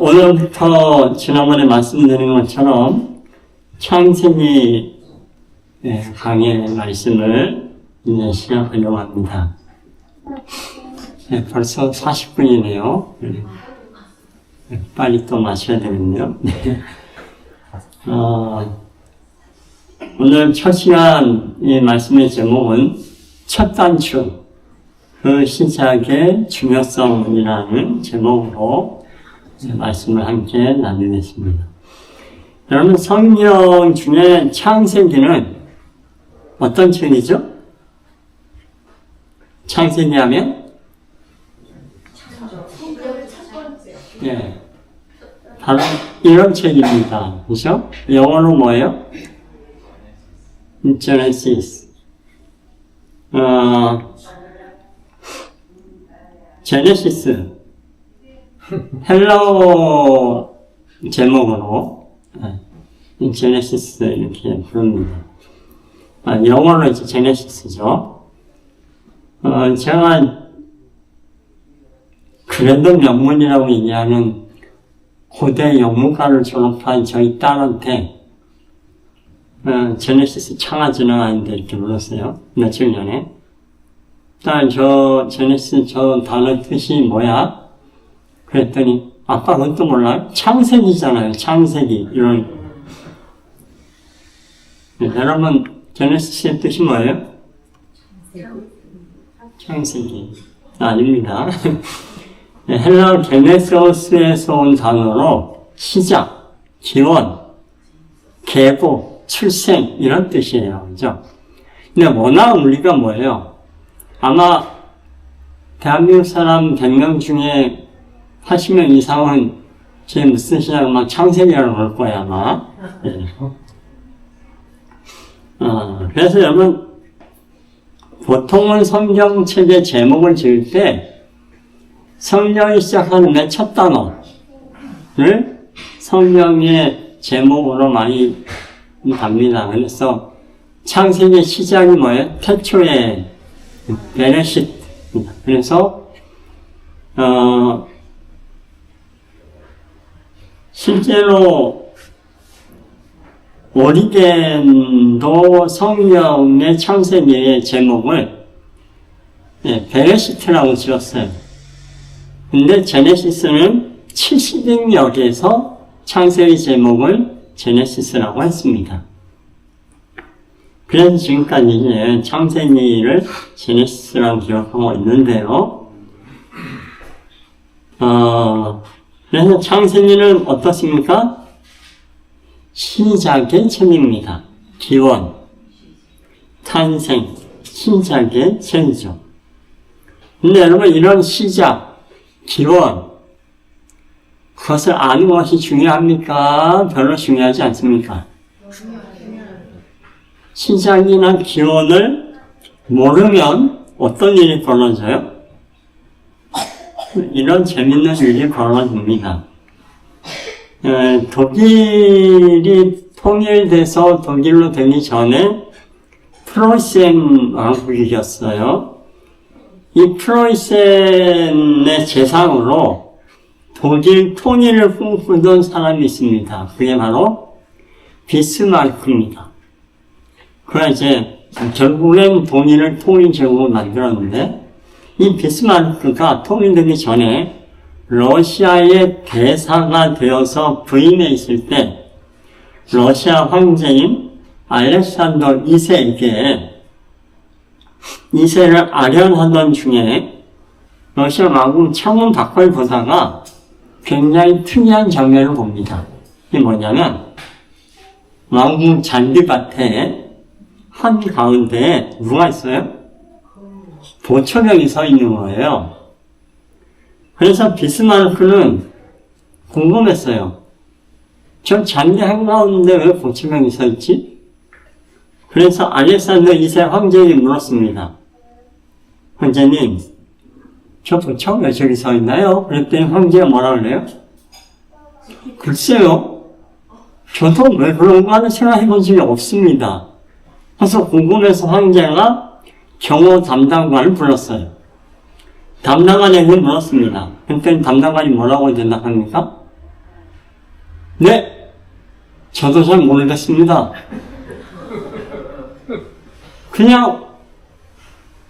오늘부터 지난번에 말씀드린 것처럼 창세기 강의 말씀을 이제 시작하려고 합니다. 벌써 40분이네요. 빨리 또 마셔야 되겠네요. 오늘 첫 시간 이 말씀의 제목은 첫 단추, 그 시작의 중요성이라는 제목으로 말씀을 함께 나누겠습니다. 여러분, 성경 중에 창세기는 어떤 책이죠? 창세기 하면? 예. 바로 이런 책입니다. 그죠? 영어로 뭐예요? Genesis. 제네시스. 헬라어 제목으로 제네시스 이렇게 부릅니다. 영어로 이제 제네시스죠. 제가 그랜드 명문이라고 얘기하는 고대 영문과를 졸업한 저희 딸한테 제네시스 창하지는 않는데 이렇게 물었어요. 며칠 전에. 딸, 제네시스 저 단어 뜻이 뭐야? 그랬더니 아빠 그것도 몰라요? 창세기잖아요. 창세기. 이런. 여러분, 제네시스의 뜻이 뭐예요? 창세기. 아닙니다. 헬라어 게네서스에서 온 단어로 시작, 기원, 계보, 출생 이런 뜻이에요. 그죠? 근데 워낙 우리가 뭐예요? 아마 대한민국 사람 100명 중에 80명 이상은 제 무슨 시작은 막 창세기라고 할 거야, 아마. 네. 그래서 여러분, 보통은 성경책의 제목을 지을 때 성경이 시작하는 맨 첫 단어를 성경의 제목으로 많이 갑니다. 그래서 창세기의 시작이 뭐예요? 태초의 베레시트입니다. 그래서 실제로 오리겐도 성경의 창세기의 제목을 베레시트라고 지었어요. 근데 제네시스는 70인역에서 창세기 제목을 제네시스라고 했습니다. 그래서 지금까지 이제 창세기를 제네시스라고 기억하고 있는데요. 그래서 창세기는 어떻습니까? 시작의 책입니다. 기원, 탄생, 시작의 책이죠. 근데 여러분, 이런 시작, 기원, 그것을 아는 것이 중요합니까? 별로 중요하지 않습니까? 시작이나 기원을 모르면 어떤 일이 벌어져요? 이런 재밌는 일이 벌어집니다. 독일이 통일돼서 독일로 되기 전에 프로이센 왕국이 이겼어요. 이 프로이센의 재상으로 독일 통일을 꿈꾸던 사람이 있습니다. 그게 바로 비스마르크입니다. 그가 이제 결국엔 독일을 통일제국으로 만들었는데, 이 비스마르크가 통일되기 전에 러시아의 대사가 되어서 부임해 있을 때 러시아 황제인 알렉산더 2세에게 2세를 아련하던 중에 러시아 왕국 창문 밖을 보다가 굉장히 특이한 장면을 봅니다. 이게 뭐냐면 왕국 잔디밭에 한가운데에 누가 있어요? 보초병이 서 있는 거예요. 그래서 비스마르크는 궁금했어요. 저 잔디 한가운데 왜 보초병이 서 있지? 그래서 알렉산더 2세 황제에게 물었습니다. 황제님, 저 보초병 왜 저기 서 있나요? 그랬더니 황제가 뭐라 그래요? 글쎄요. 저도 왜 그런가 하는 생각해 본 적이 없습니다. 그래서 궁금해서 황제가 경호 담당관을 불렀어요. 담당관에게 물었습니다. 그랬더니 담당관이 뭐라고 대답합니까? 네, 저도 잘 모르겠습니다. 그냥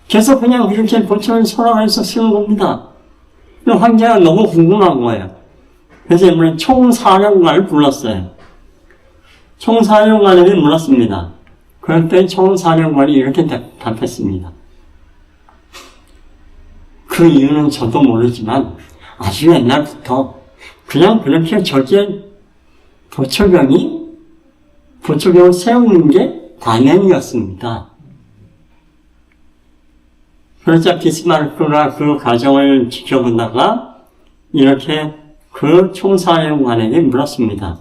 계속 그냥 그렇게 보초를 설명해서 쓰는 겁니다. 황제가 너무 궁금한 거예요. 그래서 이번에 총사령관을 불렀어요. 총사령관에게 물었습니다. 그랬더니 총사령관이 이렇게 답했습니다. 그 이유는 저도 모르지만 아주 옛날부터 그냥 그렇게 저기에 보초병을 세우는 게 관행이었습니다. 그러자 비스마르크가 그 과정을 지켜보다가 이렇게 그 총사령관에게 물었습니다.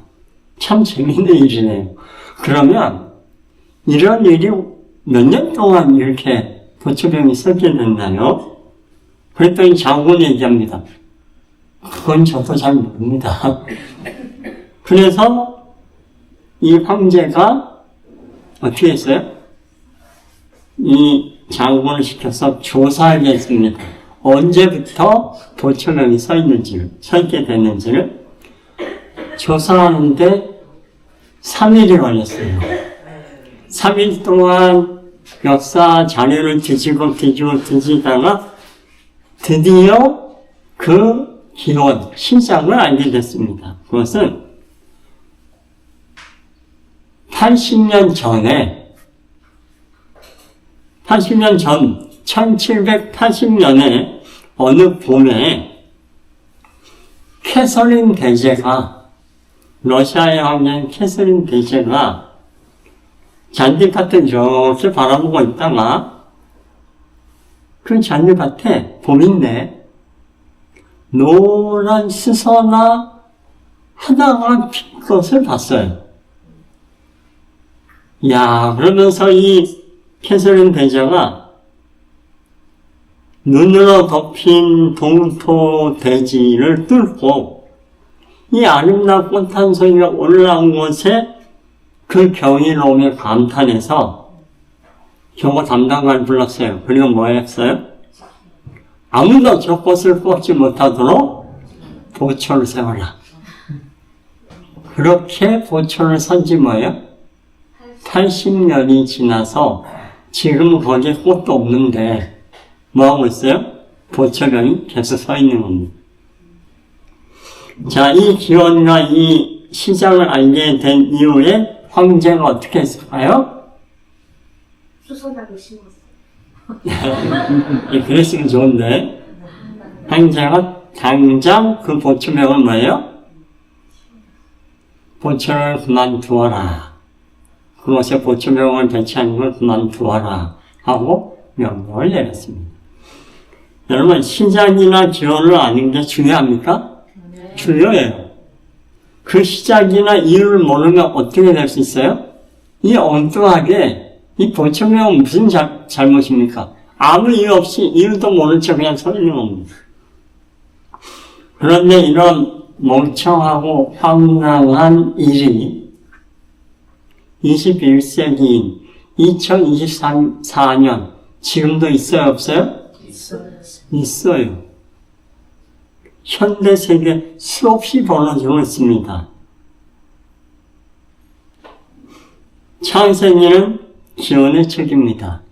참 재밌는 일이네요. 그러면 이런 일이 몇 년 동안 이렇게 보초병이 섞게 됐나요? 그랬더니 장군이 얘기합니다. 그건 저도 잘 모릅니다. 그래서 이 황제가 어떻게 했어요? 이 장군을 시켜서 조사하게 했습니다. 언제부터 보초병이 서 있게 됐는지를 조사하는데 3일이 걸렸어요. 3일 동안 역사 자료를 뒤지다가 드디어 그 기원, 시작을 알게 됐습니다. 그것은 80년 전 1780년에 어느 봄에 캐서린 대제가 러시아의 황제인 캐서린 대제가 잔디밭을 이렇게 바라보고 있다가 그 잔디밭에 봄인데 노란 수서나 하나가 핀 것을 봤어요. 야, 그러면서 이 캐서린 대제가 눈으로 덮인 동토 대지를 뚫고 이 아름다운 꽃 한 송이가 올라온 곳에 그 경이로움에 감탄해서 경호 담당관을 불렀어요. 그리고 뭐 했어요? 아무도 저 꽃을 뽑지 못하도록 보초를 세워라. 그렇게 보초를 선지 뭐예요? 80년이 지나서 지금 거기에 꽃도 없는데 뭐하고 있어요? 보초병이 계속 서 있는 겁니다. 자, 이 기원과 이 시작을 알게 된 이후에 황제가 어떻게 했을까요? 수선하고 심었어요. 그랬으면 좋은데 황제가 당장 그 보초병을 뭐예요? 보초를 그만두어라. 그곳에 보초병을 배치하는 걸 그만두어라 하고 명령을 내렸습니다. 여러분, 시작이나 기원을 아는 게 중요합니까? 네. 중요해요. 그 시작이나 이유를 모르면 어떻게 될 수 있어요? 이 엉뚱하게 이 보초병은 무슨 잘못입니까? 아무 이유 없이 이유도 모른 채 그냥 서 있는 겁니다. 그런데 이런 멍청하고 황당한 일이 21세기인 2024년 지금도 있어요, 없어요? 있어요. 현대 세계 수없이 벌어지고 있습니다. 창세기는 기원의 책입니다.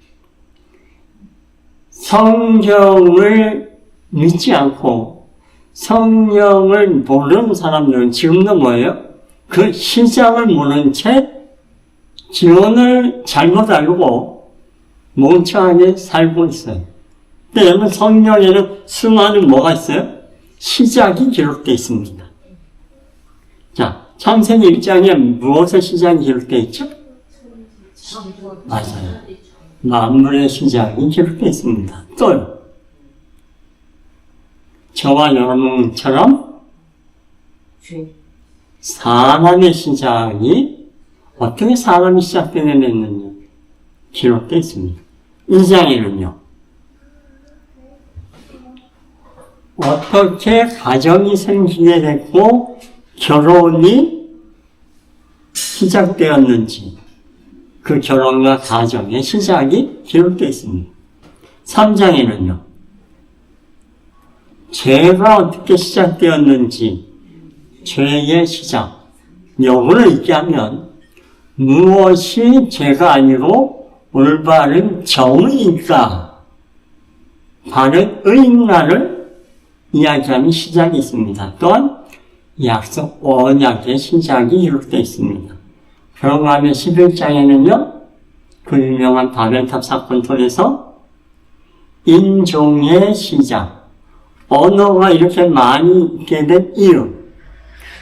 성경을 믿지 않고 성령을 모르는 사람들은 지금도 뭐예요? 그 시작을 모른 채 기원을 잘못 알고 멍청하게 살고 있어요. 근데 여러분, 성경에는 수많은 뭐가 있어요? 시작이 기록되어 있습니다. 자, 창세기 1장에 무엇의 시작이 기록되어 있죠? 맞아요. 만물의 시작이 기록되어 있습니다. 또요. 저와 여러분처럼 사람의 시작이 어떻게 사람이 시작되는지 기록되어 있습니다. 2장에는요. 어떻게 가정이 생기게 됐고 결혼이 시작되었는지 그 결혼과 가정의 시작이 기록되어 있습니다. 3장에는요. 죄가 어떻게 시작되었는지 죄의 시작, 역으로 있게 하면 무엇이 죄가 아니고 올바른 정의인가, 바른 의인가를 이야기하는 시작이 있습니다. 또한 약속 언약의 시작이 기록되어 있습니다. 그런가 하면 11장에는요, 그 유명한 바벨탑 사건 통해서 인종의 시작, 언어가 이렇게 많이 있게 된 이유,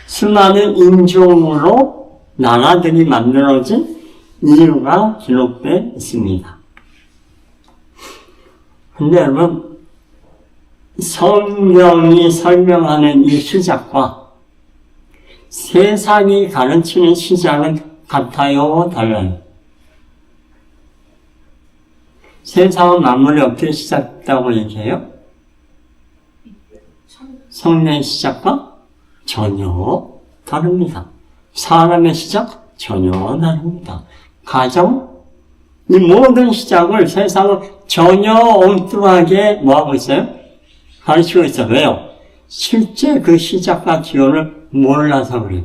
수많은 인종으로 나라들이 만들어진 이유가 기록되어 있습니다. 근데 여러분, 성경이 설명하는 이 시작과 세상이 가르치는 시작은 같아요, 달라요? 세상은 만물이 어떻게 시작했다고 얘기해요? 성령의 시작과 전혀 다릅니다. 사람의 시작 전혀 다릅니다. 가정, 이 모든 시작을 세상은 전혀 엉뚱하게 뭐하고 있어요? 가르치고 있어요. 왜요? 실제 그 시작과 기원을 몰라서 그래요.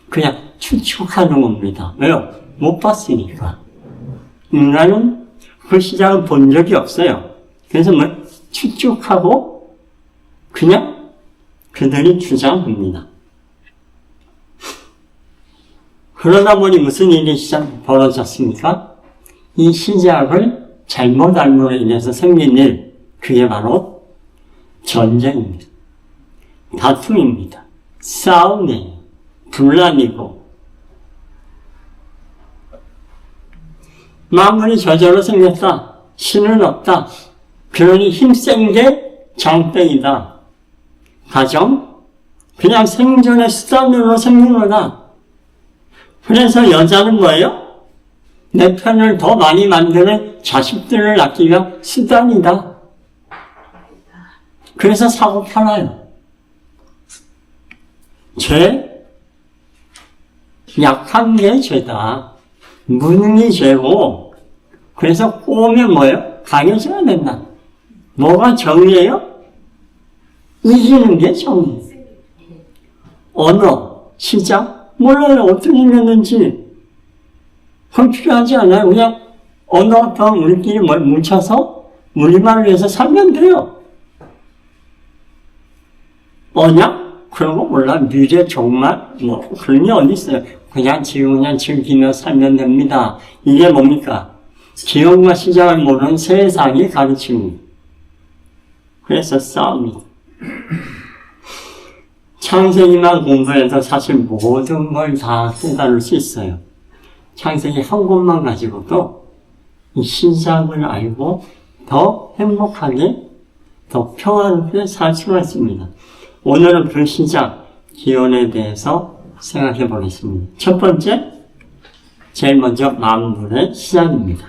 그냥 추측하는 겁니다. 왜요? 못 봤으니까. 인간은 그 시작을 본 적이 없어요. 그래서 뭐 추측하고 그냥 그들이 주장합니다. 그러다 보니 무슨 일이 벌어졌습니까? 이 시작을 잘못 알므로 인해서 생긴 일, 그게 바로 전쟁입니다. 다툼입니다. 싸움이에요. 분란이고. 만물이 저절로 생겼다. 신은 없다. 그러니 힘센 게 장땡이다. 가정, 그냥 생존의 수단으로 생긴 거다. 그래서 여자는 뭐예요? 내 편을 더 많이 만드는 자식들을 낳기 위한 수단이다. 그래서 사고 팔아요. 죄, 약한 게 죄다. 무능이 죄고, 그래서 꼬우면 뭐예요? 강해져야 된다. 뭐가 정의예요? 이기는 게 정의. 언어, 시작, 몰라요. 어떻게 생겼는지. 그건 필요하지 않아요. 그냥 언어가 우리끼리 뭉쳐서 우리말을 위해서 살면 돼요. 언약? 그런 거 몰라. 미래 종말? 그런 게 어디 있어요. 그냥 즐기며 살면 됩니다. 이게 뭡니까? 기원과 시작을 모르는 세상이 가르칩니다. 그래서 싸움이. 창세기만 공부해도 사실 모든 걸 다 깨달을 수 있어요. 창세기 한 권만 가지고도 이 시작을 알고 더 행복하게, 더 평안하게 살 수가 있습니다. 오늘은 그 시작, 기원에 대해서 생각해 보겠습니다. 첫 번째, 제일 먼저 만물의 시작입니다.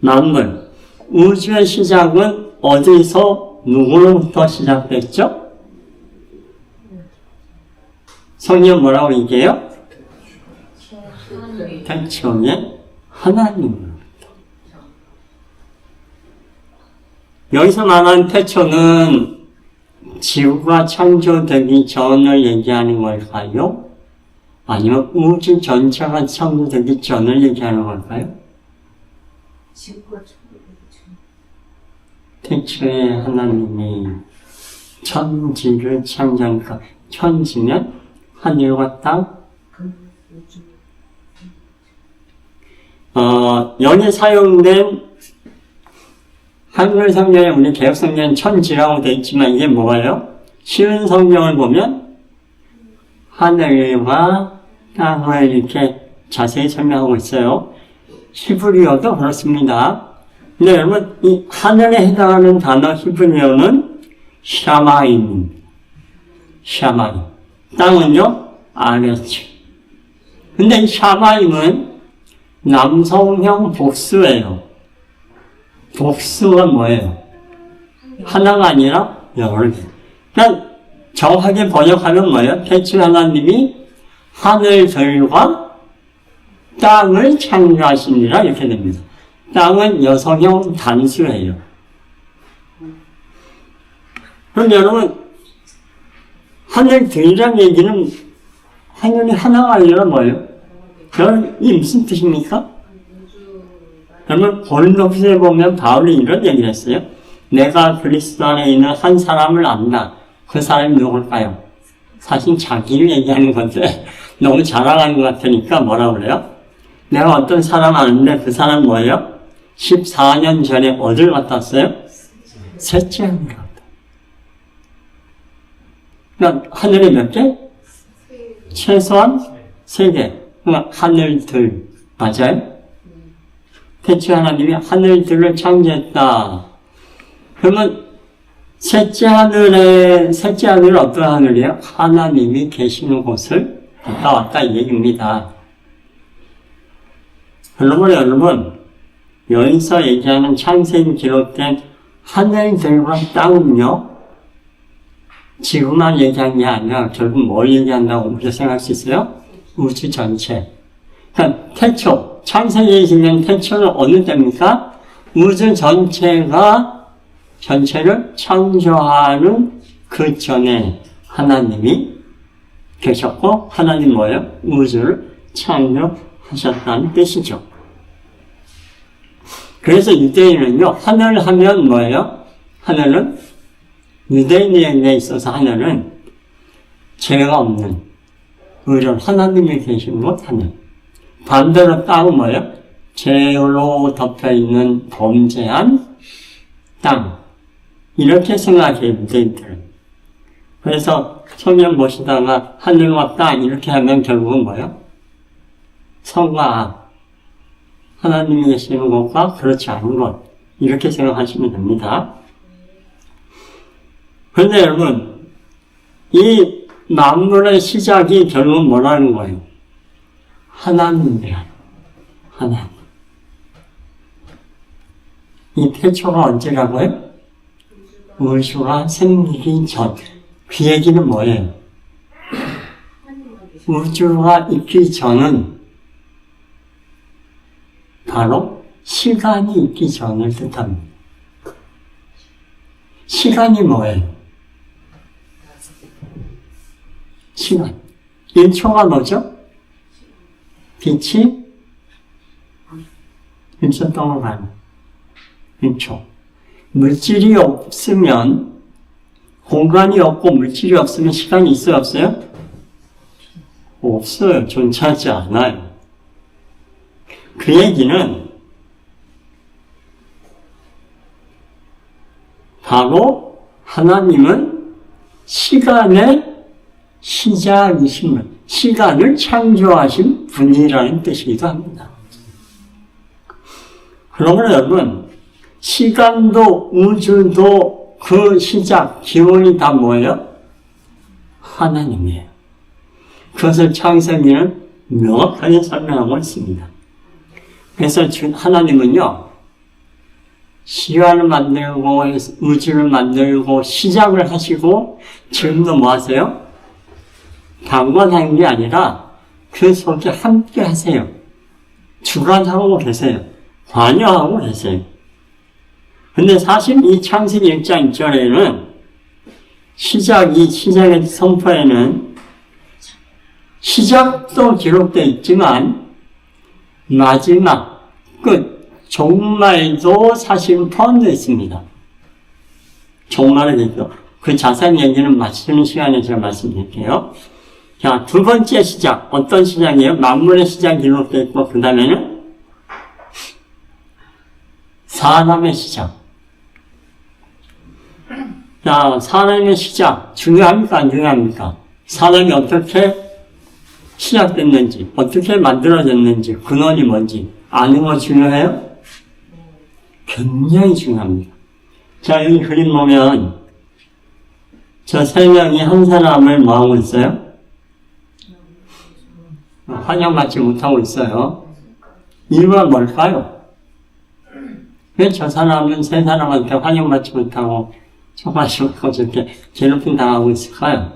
만물, 우주의 시작은 어디서 누구로부터 시작됐죠? 성경 뭐라고 얘기해요? 태초에 하나님으로부터. 여기서 말하는 태초는 지구가 창조되기 전을 얘기하는 걸까요? 아니면 우주 전체가 창조되기 전을 얘기하는 걸까요? 지구가 창조되기 전. 태초에 하나님이 천지를 창조하니까, 천지면 하늘과 땅. 여기 사용된 한글 성경에 우리 개혁 성경은 천지라고 되어 있지만 이게 뭐예요? 쉬운 성경을 보면 하늘과 땅을 이렇게 자세히 설명하고 있어요. 히브리어도 그렇습니다. 근데 여러분, 이 하늘에 해당하는 단어 히브리어는 샤마임. 샤마임. 땅은요, 아레츠. 근데 이 샤마임은 남성형 복수예요. 복수가 뭐예요? 하나가 아니라 여러 개. 그냥 정확하게 번역하면 뭐예요? 태초에 하나님이 하늘들과 땅을 창조하시니라 이렇게 됩니다. 땅은 여성형 단수예요. 그럼 여러분, 하늘들이란 얘기는 하늘이 하나가 아니라 뭐예요? 이 무슨 뜻입니까? 여러분 고린도후서에 보면 바울이 이런 얘기를 했어요. 내가 그리스도 안에 있는 한 사람을 안다. 그 사람이 누굴까요? 사실 자기를 얘기하는 건데 너무 자랑하는 것 같으니까 뭐라 그래요? 내가 어떤 사람 아는데 그 사람 뭐예요? 14년 전에 어딜 갔다 왔어요? 셋째 하늘 갔다. 그러니까 하늘이 몇 개? 최소한 3개. 그러니까 하늘들 맞아요? 태초에 하나님이 하늘들을 창조했다. 그러면 셋째 하늘은 어떤 하늘이에요? 하나님이 계시는 곳을 갔다 왔다 이 얘기입니다. 그러므로 여러분 여기서 얘기하는 창세기 기록된 하늘들과 땅은요 지구만 얘기한 게 아니라 결국 뭘 얘기한다고 우리가 생각할 수 있어요? 우주 전체. 그러니까 태초, 창세기에 있는 태초는 어느 때입니까? 우주 전체를 창조하는 그 전에 하나님이 계셨고 하나님 뭐예요? 우주를 창조하셨다는 뜻이죠. 그래서 유대인은요, 하늘 하면 뭐예요? 하늘은 유대인에게 있어서 하늘은 죄가 없는 의로운 하나님이 계신 곳 하늘. 반대로 땅은 뭐예요? 죄로 덮여있는 범죄한 땅. 이렇게 생각해요, 유대인들은. 그래서 성경 보시다가 하늘과 땅 이렇게 하면 결국은 뭐예요? 선과 악. 하나님이 계시는 것과 그렇지 않은 것. 이렇게 생각하시면 됩니다. 그런데 여러분, 이 만물의 시작이 결국은 뭐라는 거예요? 하나님이라는 하나님. 이 태초가 언제라고요? 우주가 생기기 전. 그 얘기는 뭐예요? 우주가 있기 전은 바로 시간이 있기 전을 뜻합니다. 시간이 뭐예요? 시간. 1초가 뭐죠? 빛이 1초 동안 가는 1초. 물질이 없으면, 공간이 없고 물질이 없으면 시간이 있어요, 없어요? 없어요. 존재하지 않아요. 그 얘기는 바로 하나님은 시간의 시작이신 분, 시간을 창조하신 분이라는 뜻이기도 합니다. 그러므로 여러분, 시간도 우주도 그 시작, 기원이 다 뭐예요? 하나님이에요. 그것을 창세기는 명확하게 설명하고 있습니다. 그래서 하나님은요, 시간을 만들고, 우주를 만들고, 시작을 하시고, 지금도 뭐 하세요? 방관하는 게 아니라, 그 속에 함께 하세요. 주관하고 계세요. 관여하고 계세요. 근데 사실 이 창세기 1장 1절에는, 시작의 선포에는, 시작도 기록되어 있지만, 마지막, 끝, 종말도 사실 포함되어 있습니다. 종말에 대해서. 그 자세한 얘기는 마치는 시간에 제가 말씀드릴게요. 자, 두 번째 시작. 어떤 시작이에요? 만물의 시작이 기록되어 있고, 그 다음에는 사람의 시작. 자, 사람의 시작. 중요합니까? 안 중요합니까? 사람이 어떻게 시작됐는지, 어떻게 만들어졌는지, 근원이 뭔지 아는 거 중요해요? 굉장히 중요합니다. 자, 여기 그림 보면 저 세 명이 한 사람을 뭐하고 있어요? 환영받지 못하고 있어요. 이유가 뭘까요? 왜 저 사람은 세 사람한테 환영받지 못하고 초과시고 저렇게 괴롭힘 당하고 있을까요?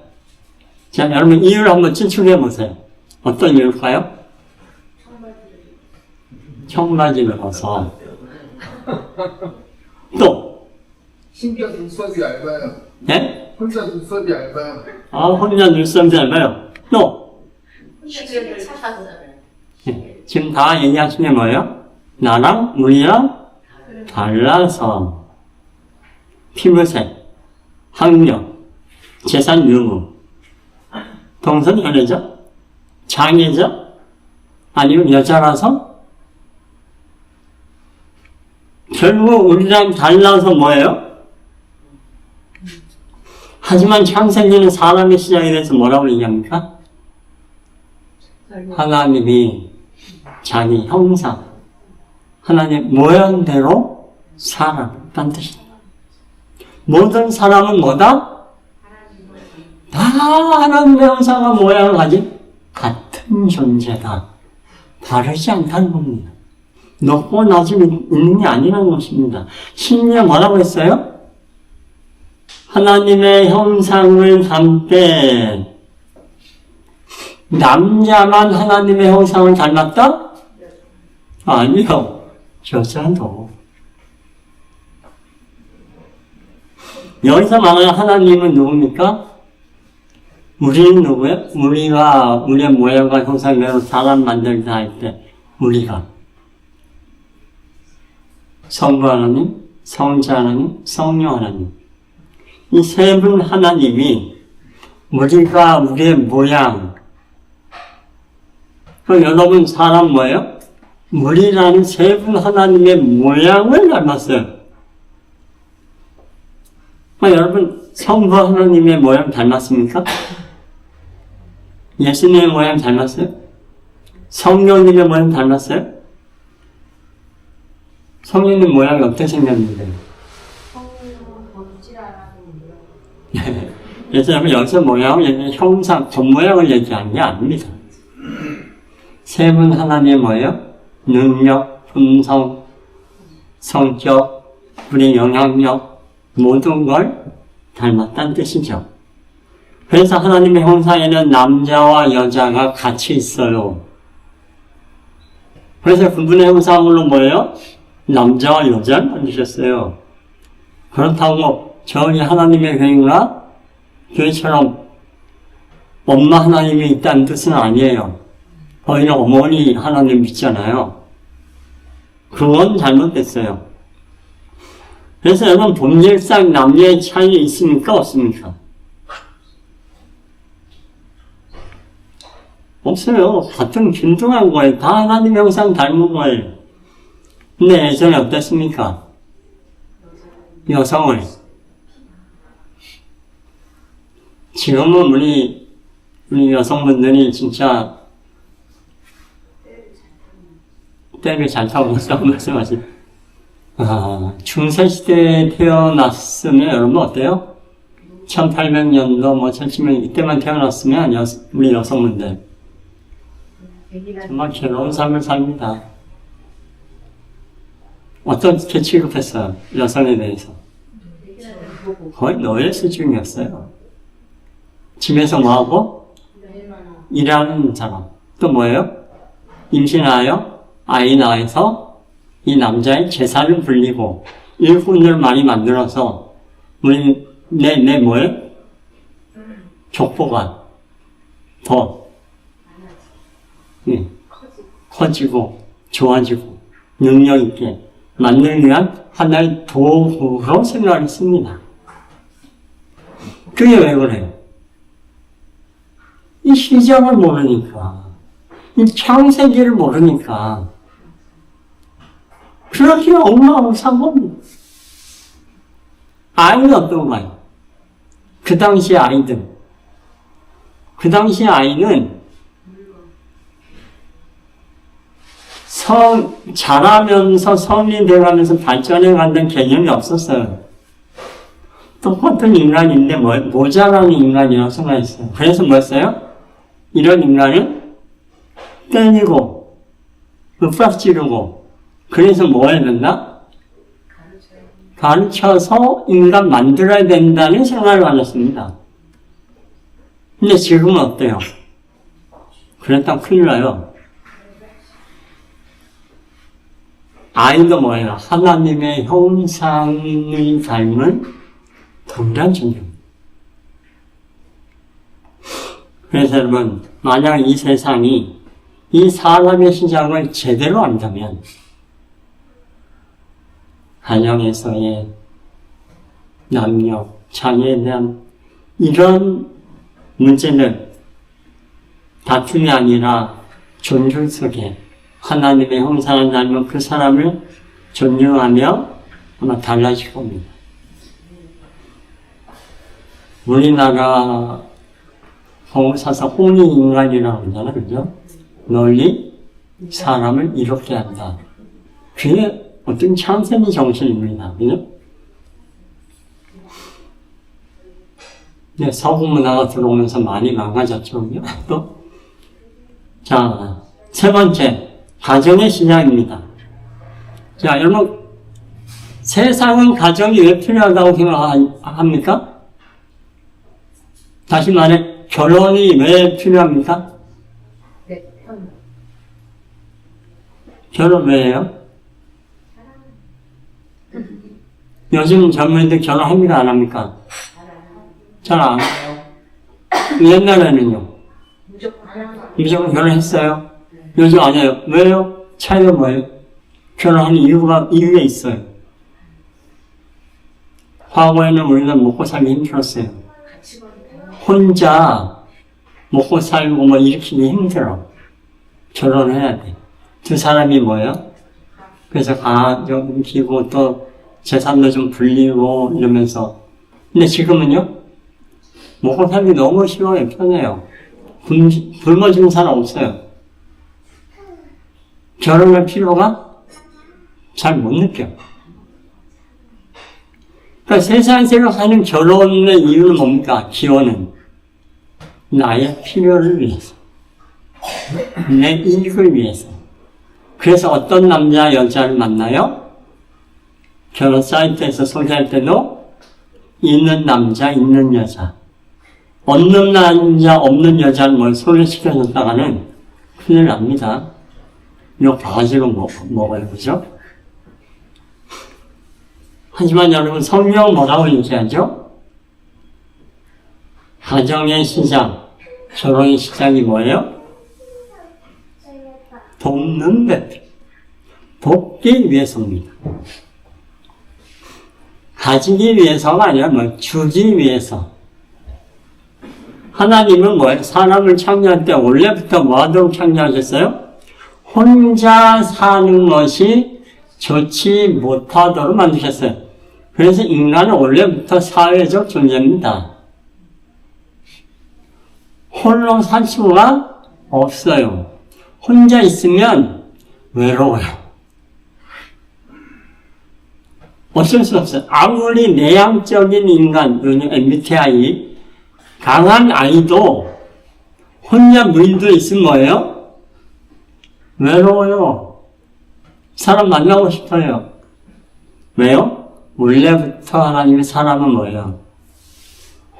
자, 여러분 이유를 한번 추측해 보세요. 어떤 이유일까요? 청바지를 벗어. 또 신경 수업이 얇아요. 예? 혼자 눈썹이 얇아요. 아, 혼자 눈썹이 얇아요. 또, 시계를 찾아서 예. 지금 다 얘기하신 게 뭐예요? 나랑 우리랑 달라서 피부색, 학력, 재산 유무, 동선 연애자, 장애자, 아니면 여자라서 결국 우리랑 달라서 뭐예요? 하지만 창세기는 사람의 시작에 대해서 뭐라고 얘기합니까? 하나님이 자기 형상, 하나님 모양대로 사람을 뜻이다. 모든 사람은 뭐다? 다 하나님의 형상과 모양을 가진 같은 존재다. 다르지 않다는 겁니다. 높고 낮음이 있는 게 아니라는 것입니다. 심리에 뭐라고 했어요? 하나님의 형상을 담되 남자만 하나님의 형상을 닮았다? 아니요. 여자도. 여기서 말하는 하나님은 누굽니까? 우리는 누구예요? 우리가 우리의 모양과 형상대로 사람 만들다 할 때 우리가 성부 하나님, 성자 하나님, 성령 하나님 이 세 분 하나님이 우리가 우리의 모양 그럼 여러분 사람 뭐예요? 우리라는 세 분 하나님의 모양을 닮았어요. 여러분 성부 하나님의 모양 닮았습니까? 예수님의 모양 닮았어요? 성령님의 모양 닮았어요? 성령님 모양이 어떻게 생겼는데? 그래서 여기서 모양을 형상, 겉모양을 얘기하는 게 아닙니다. 세 분 하나님의 뭐예요? 능력, 품성, 성격, 우리 영향력 모든 걸 닮았다는 뜻이죠. 그래서 하나님의 형상에는 남자와 여자가 같이 있어요. 그래서 그분의 형상으로 뭐예요? 남자와 여자를 만드셨어요. 그렇다고 저희 하나님의 교회가 교회처럼 엄마 하나님이 있다는 뜻은 아니에요. 저희는 어머니 하나님 믿잖아요. 그건 잘못됐어요. 그래서 여러분 본질상 남녀의 차이 있습니까? 없습니까? 없어요. 같은 균등한 거예요. 다 하나님 형상 닮은 거예요. 근데 예전에 어땠습니까? 여성을. 지금은 우리 여성분들이 진짜 때를 잘 타고 있다고 말씀하시죠. 중세시대에 태어났으면 여러분 어때요? 1800년도 1700년 이때만 태어났으면 우리 여성분들 정말 괴로운 삶을 삽니다. 어떻게 취급했어요? 여성에 대해서 거의 노예 수준이었어요. 집에서 뭐하고? 일하는 사람. 또 뭐예요? 임신하여 아이 낳아서 이 남자의 재산을 불리고 일꾼을 많이 만들어서 우리 내 뭐예요? 족보가 더 커지고 좋아지고 능력 있게 만들기 위한 하나의 도구로 생각을 했습니다. 그게 왜 그래요? 이 시작을 모르니까, 이 창세기를 모르니까 그렇게 엉망으로 산 겁니다. 아이는 어떤가요? 그 당시 아이들. 그 당시 아이는 자라면서 성인이 돼가면서 발전해 간다는 개념이 없었어요. 똑같은 인간인데 모자라는 인간이라고 생각했어요. 그래서 뭐였어요? 이런 인간을 때리고 윽박지르고 그래서 뭐 해야 된다? 가르쳐서 인간 만들어야 된다는 생각을 가졌습니다. 근데 지금은 어때요? 그랬다면 큰일 나요. 아이도 뭐예요? 하나님의 형상을 닮은 동일한 존재입니다. 그래서 여러분, 만약 이 세상이 이 사람의 시작을 제대로 안다면 가정에서의 남녀, 자녀에 대한 이런 문제는 다툼이 아니라 존중 속에 하나님의 형상을 닮은 그 사람을 존중하며 아마 달라질 겁니다. 우리나라 성사서 홍익인간이라고 하잖아요. 그죠? 널리 사람을 이롭게 한다. 그게 어떤 창세기 정신입니다. 그죠? 네, 서구 문화가 들어오면서 많이 망가졌죠. 그죠? 또. 자, 세 번째, 가정의 시작입니다. 자, 여러분, 세상은 가정이 왜 필요하다고 생각합니까? 다시 말해, 결혼이 왜 필요합니까? 네, 편. 결혼 왜 해요? 요즘 젊은이들 결혼합니까? 안 합니까? 잘 안 해요. 옛날에는요. 무조건 결혼했어요. 요즘 안 해요. 왜요? 차이가 뭐예요? 결혼하는 이유가 있어요. 과거에는 우리는 먹고 살기 힘들었어요. 혼자 먹고 살고 뭐 일으키기 힘들어. 결혼해야 돼. 두 사람이 뭐예요? 그래서 가정 키고 또 재산도 좀 불리고 이러면서. 근데 지금은요? 먹고 살기 너무 쉬워요. 편해요. 굶어 죽는 사람 없어요. 결혼할 필요가 잘 못 느껴. 그러니까 세상 생각하는 결혼의 이유는 뭡니까? 기원은 나의 필요를 위해서, 내 이익을 위해서. 그래서 어떤 남자, 여자를 만나요? 결혼 사이트에서 소개할 때도 있는 남자, 있는 여자. 없는 남자, 없는 여자를 뭘 소개시켜줬다가는 큰일 납니다. 이거 바가지로 먹어요. 그죠? 하지만 여러분, 성경 뭐라고 얘기하죠? 가정의 시작, 결혼의 시작이 뭐예요? 돕는 배, 돕기 위해서입니다. 가지기 위해서가 아니라 뭐 주기 위해서. 하나님은 뭐예요? 사람을 창조할 때 원래부터 뭐 하도록 창조하셨어요? 혼자 사는 것이 좋지 못하도록 만드셨어요. 그래서 인간은 원래부터 사회적 존재입니다. 홀로 살 수가 없어요. 혼자 있으면 외로워요. 어쩔 수 없어요. 아무리 내향적인 인간, MBTI, 강한 아이도 혼자 무인도에 있으면 뭐예요? 외로워요. 사람 만나고 싶어요. 왜요? 원래부터 하나님의 사람은 뭐예요?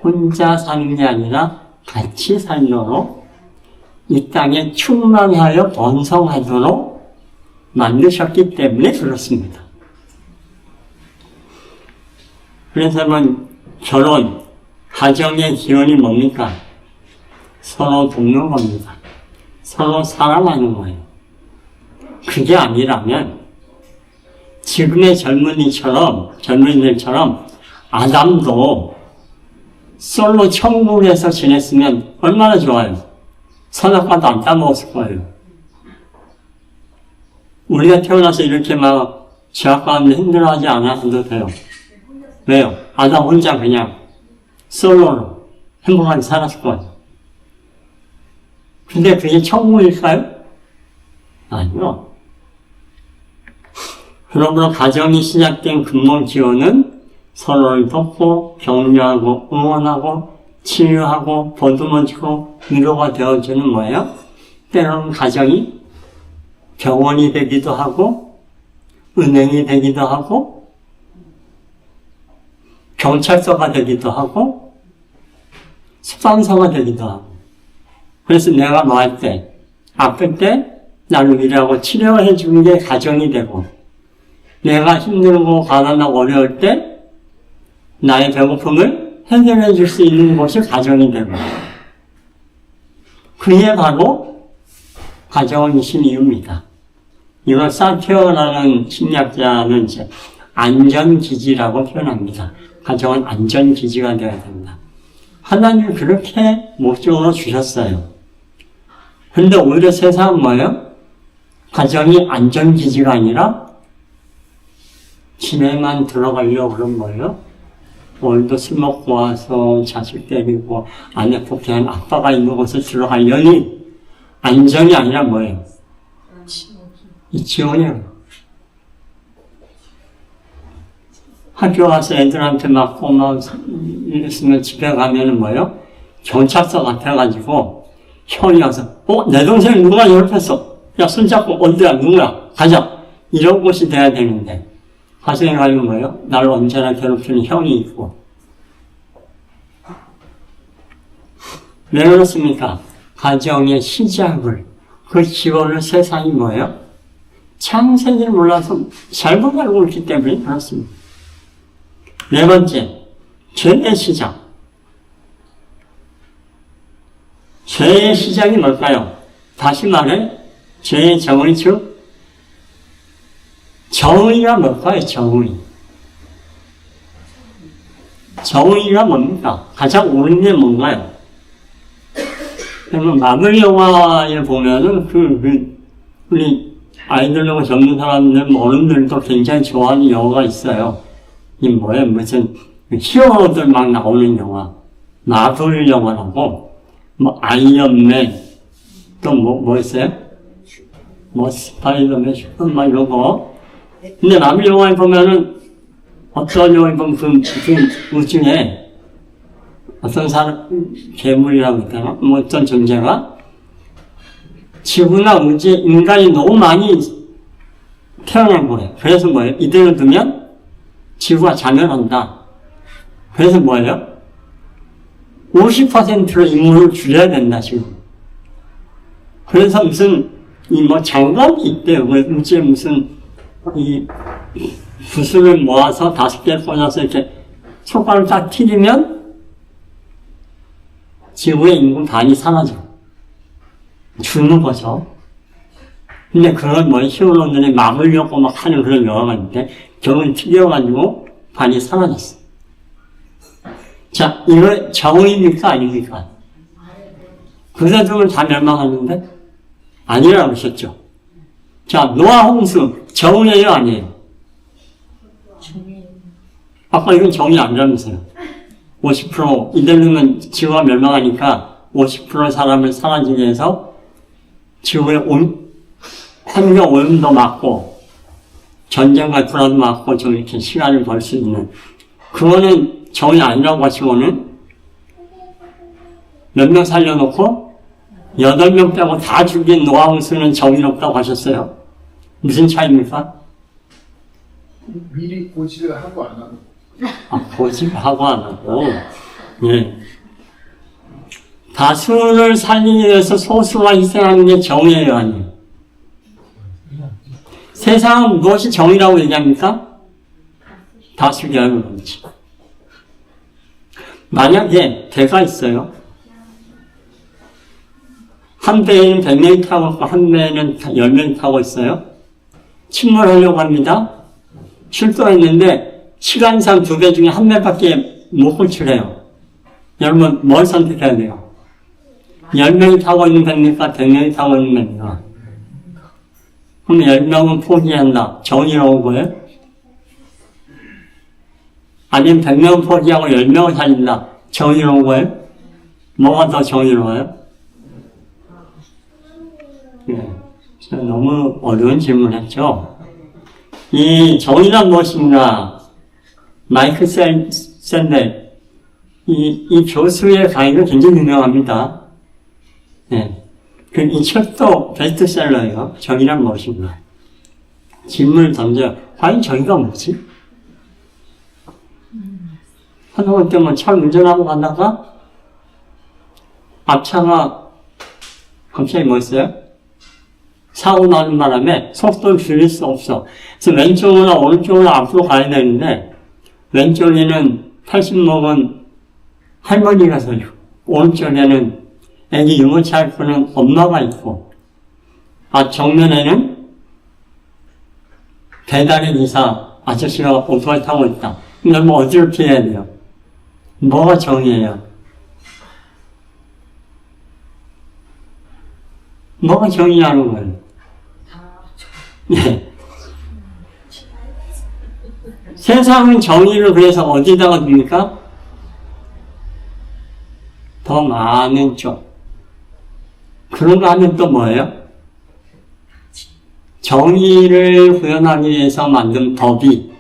혼자 사는 게 아니라 같이 살도록 이 땅에 충만하여 번성하도록 만드셨기 때문에 그렇습니다. 그래서 결혼, 가정의 기원이 뭡니까? 서로 돕는 겁니다. 서로 사랑하는 거예요. 그게 아니라면 지금의 젊은이들처럼 아담도 솔로 천국에서 지냈으면 얼마나 좋아요. 선악과도 안 따먹었을 거예요. 우리가 태어나서 이렇게 막 죄악 가운데 힘들어하지 않아도 돼요. 왜요? 아담 혼자 그냥 솔로로 행복하게 살았을 거예요. 근데 그게 천국일까요? 아니요. 그러므로 가정이 시작된 근본 기원은 서로를 돕고 격려하고 응원하고 치유하고 보듬어주고 위로가 되어주는 뭐예요? 때로는 가정이 병원이 되기도 하고 은행이 되기도 하고 경찰서가 되기도 하고 수방서가 되기도 하고. 그래서 내가 뭐 할 때, 아플 때 나를 위로하고 치료해 주는 게 가정이 되고, 내가 힘들고 가난하고 어려울 때 나의 배고픔을 해결해 줄 수 있는 것이 가정이 되고, 그게 바로 가정이신 이유입니다. 이걸 사티어라는 심리학자는 이제 안전기지라고 표현합니다. 가정은 안전기지가 되어야 된다. 하나님이 그렇게 목적으로 주셨어요. 근데 오히려 세상은 뭐예요? 가정이 안전기지가 아니라 집에만 들어가려고 그런 거예요. 오늘도 술 먹고 와서 자식 때리고 아내 폭행한 아빠가 있는 곳에 들어가려니 안전이 아니라 뭐예요? 이 지원이에요. 학교 가서 애들한테 맞고 막 이랬으면 집에 가면은 뭐예요? 경찰서 같아가지고 형이 와서 내 동생 누가 괴롭혔어? 야 손잡고 어디야 누구야? 가자. 이런 곳이 돼야 되는데 가정에 가면 뭐예요? 나를 언제나 괴롭히는 형이 있고. 왜 그렇습니까? 가정의 시작을, 그 기원을 세상이 뭐예요? 창세기를 몰라서 잘못 알고 있기 때문에 그렇습니다. 네 번째, 죄의 시작. 죄의 시작이 뭘까요? 다시 말해, 죄의 정의 즉 정의가 뭘까요? 정의가 뭡니까? 가장 옳은 게 뭔가요? 그러면 마블 영화에 보면은 우리 아이들하고 젊은 사람들, 어른들도 굉장히 좋아하는 영화가 있어요. 이 뭐예요? 무슨 히어로들 막 나오는 영화. 마블 영화라고, 아이언맨, 또 뭐 있어요? 스파이더맨, 슈퍼맨, 이런 거. 근데 마블 영화에 보면은, 어떤 영화에 보면 그 우주에 어떤 사람, 괴물이라고 할까요? 어떤 존재가 지구나 우주에 인간이 너무 많이 태어난 거예요. 그래서 뭐예요? 이대로 두면 지구가 자멸한다. 그래서 뭐예요? 50%로 인구를 줄여야 된다, 지금. 그래서 무슨, 장관이 있대요. 우주에 무슨, 구슬을 모아서 5개 꽂아서 이렇게 손가락을 딱 튀기면 지구의 인구 반이 사라져. 죽는 거죠. 근데 그런 히어로들이 막으려고 막 하는 그런 영화가 있는데, 결국은 튀겨가지고 반이 사라졌어. 자, 이거 정의입니까? 아닙니까? 그들은 다 멸망하는데? 아니라고 하셨죠. 자, 노아 홍수, 정의예요? 아니에요? 아까 이건 정의 아니라면서요. 50% 이대로면 지구가 멸망하니까 50% 사람을 사라지게 해서 지구의 환경 오염도 막고 전쟁과 불화도 막고 좀 이렇게 시간을 벌 수 있는, 그거는 정의 아니라고 하시고는 몇 명 살려놓고 8명 빼고 다 죽인 노아 홍수는 정의롭다고 하셨어요. 무슨 차이입니까? 미리 고지를 하고 안 하고. 고지를 하고 안 하고. 예. 다수를 살리기 위해서 소수가 희생하는 게 정의예요, 아니에요? 세상은 무엇이 정의라고 얘기합니까? 다수결을 그렇지. 만약에 배가 있어요. 한 배에는 100명이 타고 있고 한 배에는 10명이 타고 있어요. 침몰하려고 합니다. 출동했는데 시간상 2배 중에 한 배밖에 못 호출해요. 여러분 뭘 선택해야 돼요? 10명이 타고 있는 배입니까? 100명이 타고 있는 배입니까? 그럼 10명은 포기한다. 정의로운 거예요? 아니면 100명은 포기하고 10명을 살린다. 정의로운 거예요? 뭐가 더 정의로워요? 네. 너무 어려운 질문 했죠? 이 정의란 무엇인가? 마이클 샌델, 이 교수의 강의가 굉장히 유명합니다. 네. 이 책도 베스트셀러예요. 정의란 무엇인가? 질문을 던져요. 과연 정의가 뭐지? 한동안 때문에 차 운전하고 가다가 앞차가 갑자기 뭐였어요? 사고 나는 바람에 속도를 줄일 수 없어. 그래서 왼쪽이나 오른쪽으로 앞으로 가야 되는데 왼쪽에는 80 먹은 할머니가 서요. 오른쪽에는 애기 유모차 거는 엄마가 있고, 정면에는 배달의 기사 아저씨가 오토바이 타고 있다. 그럼 어디를 피해야 돼요? 뭐가 정의예요? 뭐가 정의하는 거예요? 네. 세상은 정의를 그래서 어디다가 둡니까? 더 많은 쪽. 그런 거 하면 또 뭐예요? 정의를 구현하기 위해서 만든 법이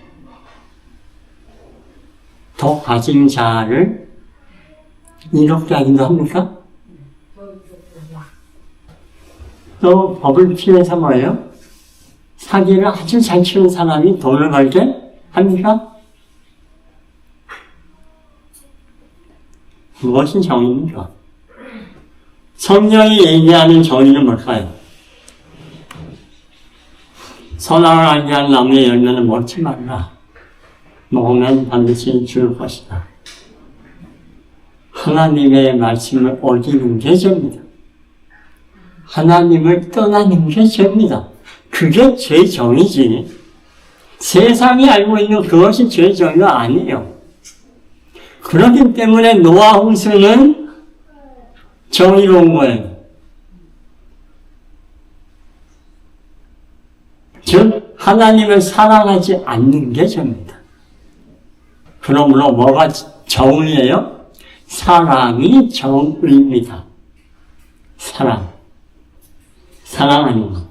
더 가진 자를 이롭게 하기도 합니까? 또 법을 피해서 뭐예요? 사기를 아주 잘 치는 사람이 돈을 벌게 합니까? 무엇이 정의입니까? 성경이 얘기하는 정의는 뭘까요? 선악을 알게 하는 나무의 열매는 먹지 말라. 먹으면 반드시 죽을 것이다. 하나님의 말씀을 어기는 게 죄입니다. 하나님을 떠나는 게 죄입니다. 그게 죄 정의지. 세상이 알고 있는 그것이 죄 정의가 아니에요. 그렇기 때문에 노아 홍수는 정의로운 거예요. 즉 하나님을 사랑하지 않는 게 죄입니다. 그러므로 뭐가 정의예요? 사랑이 정의입니다. 사랑하는 것.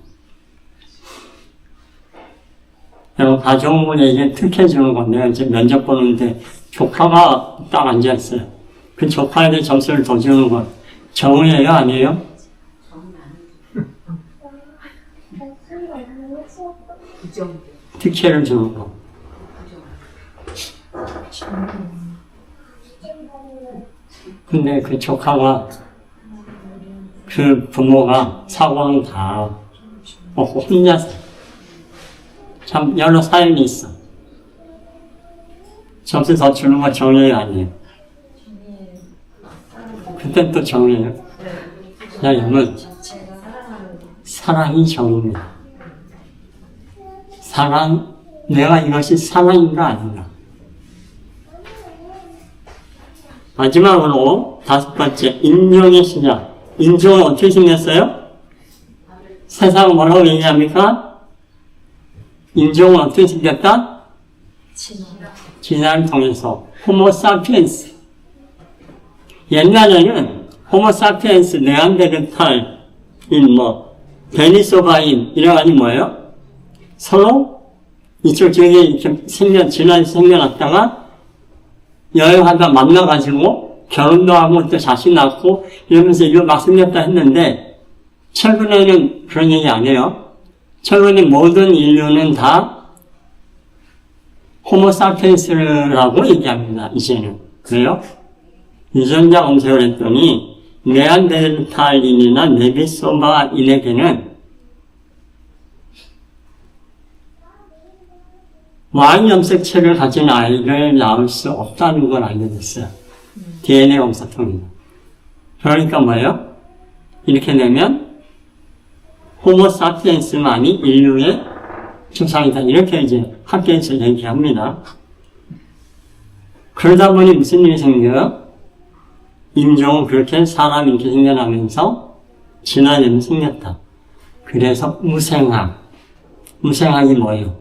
여러분, 가정부에게 특혜주는 건데요. 이제 면접 보는데 조카가 딱 앉아있어요. 그 조카에게 점수를 더 주는 것. 정의예요? 아니에요? 특혜를 주는 거. 근데 그 조카가 그 부모가 사고는 다 없고 혼자서 참 여러 사연이 있어. 점수 더 주는 건 정의가 아니에요. 그땐 또 정의예요. 여러분, 사랑이 정의입니다. 내가 이것이 사랑인가 아닌가. 마지막으로 5번째, 인종의 시작. 인종은 어떻게 생겼어요? 세상은 뭐라고 얘기합니까? 인종은 어떻게 생겼다? 진화를 통해서. 호모사피엔스. 옛날에는 호모사피엔스, 네안데르탈인, 데니소바인, 이래가지고 뭐예요? 서로 이쪽 저기 이렇게 진화에서 생겨났다가 여행하다 만나가지고 결혼도 하고 또 자식 낳고 이러면서 이거 막 생겼다 했는데 최근에는 그런 얘기 안 해요. 최근에 모든 인류는 다 호모사피엔스라고 얘기합니다. 이제는. 그래요? 유전자 검색을 했더니 네안데르탈인이나 네비소바인에게는 Y 염색체를 가진 아이를 낳을 수 없다는 걸 알게 됐어요. DNA 검사 통해서. 그러니까 뭐예요? 이렇게 되면 호모사피엔스만이 인류의 조상이다. 이렇게 이제 학계에서 얘기합니다. 그러다 보니 무슨 일이 생겨요? 인종은 그렇게 사람이 이렇게 생겨나면서 진화점이 생겼다. 그래서 무생학. 무생학이 뭐예요?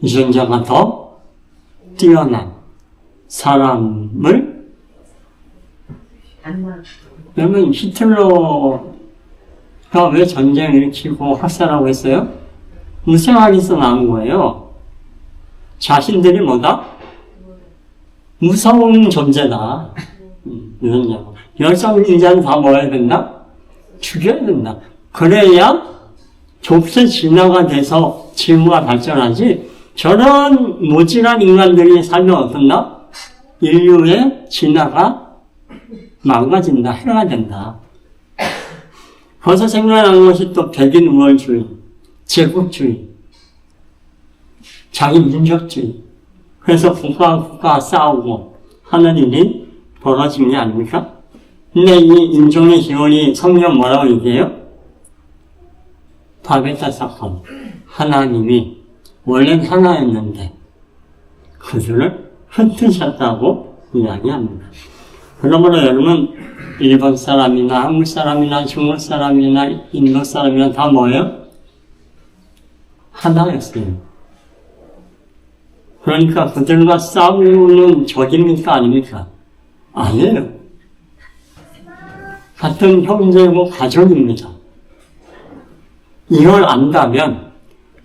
유전자가 더 뛰어난 사람을 여러분 히틀러가 왜 전쟁을 일으키고 학살하고 했어요? 무생학에서 나온 거예요. 자신들이 뭐다? 무서운 존재다. 유전자. 열성인자는 다 뭐 해야 된다? 죽여야 된다. 그래야 좁게 진화가 돼서 지구가 발전하지. 저런 모질한 인간들이 살면 어떤다? 인류의 진화가 망가진다, 해가 된다. 거기서 생겨나는 것이 또 백인 우월주의, 제국주의, 자기 민족주의. 그래서 국가 싸우고 하는 일이 벌어진 게 아닙니까? 근데 이 인종의 기원이 성경 뭐라고 얘기해요? 바베타 사건. 하나님이 원래는 하나였는데 그들을 흩으셨다고 이야기합니다. 그러므로 여러분 일본 사람이나 한국 사람이나 중국 사람이나 인도 사람이나 다 뭐예요? 하나였어요. 그러니까 그들과 싸우는 적입니까? 아닙니까? 아니에요. 같은 형제고 가족입니다. 이걸 안다면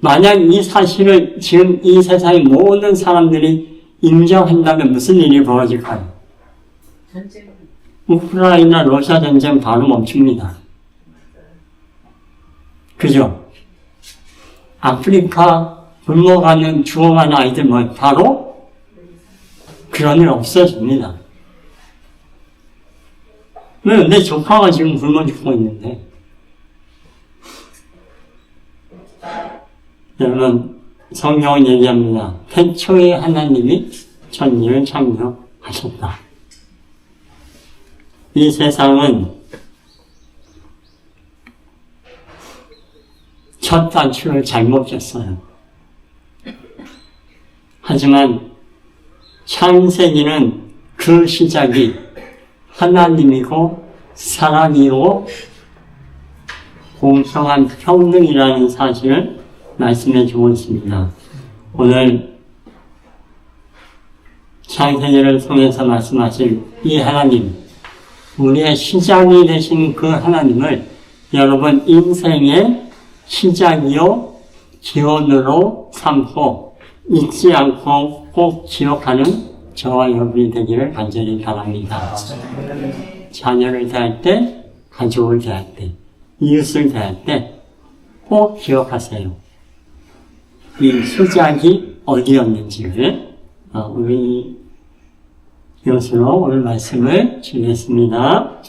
만약 이 사실을 지금 이 세상의 모든 사람들이 인정한다면 무슨 일이 벌어질까요? 전쟁. 우크라이나 러시아 전쟁 바로 멈춥니다. 그죠? 아프리카 굶어가는 죽어가는 아이들 뭐 바로 그런 일 없어집니다. 왜? 내 조카가 지금 굶어 죽고 있는데. 여러분 성경은 얘기합니다. 태초에 하나님이 천지를 창조하셨다. 이 세상은 첫 단추를 잘못 꼈어요. 하지만 창세기는 그 시작이 하나님이고 사랑이고 공평한 평등이라는 사실을 말씀해 주고 있습니다. 오늘 창세기를 통해서 말씀하신 이 하나님, 우리의 시작이 되신 그 하나님을 여러분 인생의 시작이요 기원으로 삼고 잊지 않고 꼭 기억하는 저와 여러분이 되기를 간절히 바랍니다. 자녀를 대할 때, 가족을 대할 때, 이웃을 대할 때 꼭 기억하세요. 이 시작이 어디였는지를 우리 이것으로 오늘 말씀을 주겠습니다.